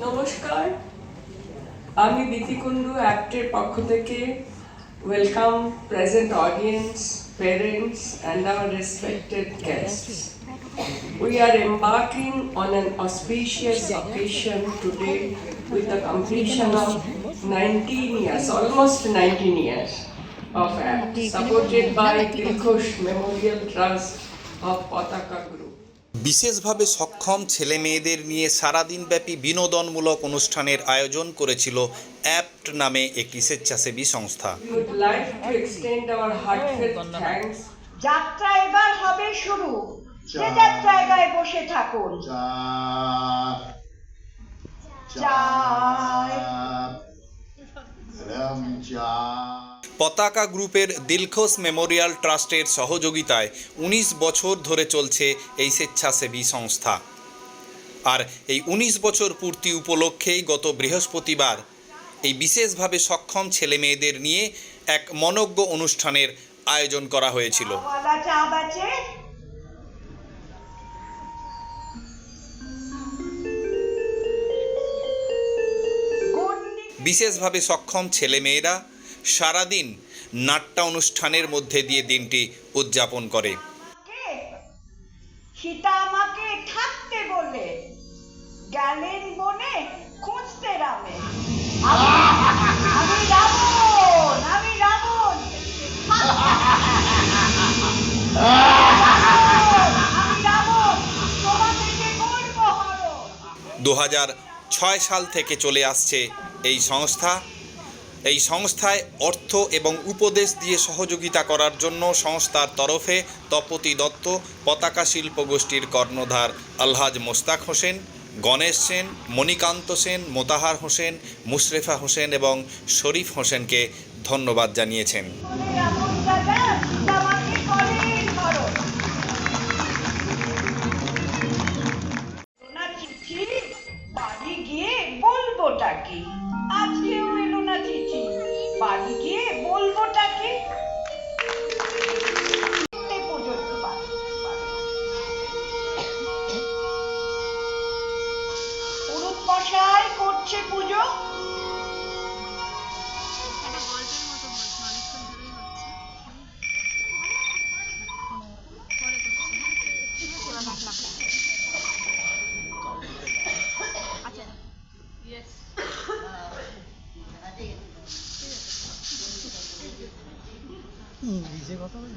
নমস্কার, আমি বিথি কুন্ডু অ্যাক্টের পক্ষ থেকে welcome present audience, parents and our respected guests. We are embarking on an auspicious occasion today with the completion of 19 years, almost 19 years of ACT, supported by Dilkhosh Memorial Trust of Pataka Group. বিশেষভাবে সক্ষম ছেলেমেয়েদের নিয়ে সারাদিনব্যাপী বিনোদনমূলক অনুষ্ঠানের আয়োজন করেছিল apt নামে একটি স্বেচ্ছাসেবী সংস্থা। We would like to extend our heartfelt thanks. যাত্রা এবার হবে শুরু, যে যার জায়গায় বসে থাকুন। পতাকা গ্রুপের দিলখোশ মেমোরিয়াল ট্রাস্টের সহযোগিতায় ১৯ বছর ধরে চলছে এই স্বেচ্ছাসেবী সংস্থা। আর এই ১৯ বছর পূর্তি উপলক্ষেই গত বৃহস্পতিবার এই বিশেষভাবে সক্ষম ছেলেমেয়েদের নিয়ে এক মনোজ্ঞ অনুষ্ঠানের আয়োজন করা হয়েছিল। বিশেষভাবে সক্ষম ছেলেমেয়েরা সারাদিন নাট্যানুষ্ঠানের মধ্যে দিয়ে দিনটি উদযাপন করে। সীতা আমাকে থাকতে বলে গেলেন বনে খুঁজতে রামে। আমি রাবণ, আমি রাবণ, আমি রাবণ, তোমাকে যে করব হরণ। ২০০৬ সাল থেকে চলে আসছে এই সংস্থা। এই সংস্থায় অর্থ এবং উপদেশ দিয়ে সহযোগিতা করার জন্য সংস্থার তরফে তপতি দত্ত, পতাকা শিল্প গোষ্ঠীর কর্ণধার আলহাজ মোস্তাক হোসেন, গণেশ সেন, মণিকান্ত সেন, মোতাহার হোসেন, মুশরেফা হোসেন এবং শরীফ হোসেনকে ধন্যবাদ জানিয়েছেন। বাড়ি গিয়ে বলবোটা কি, আজকেও এলো না চিঠি, বাড়ি গিয়ে বলবোটা কি। পুরুত মশাই করছে পুজো। নিজে কথা বলি।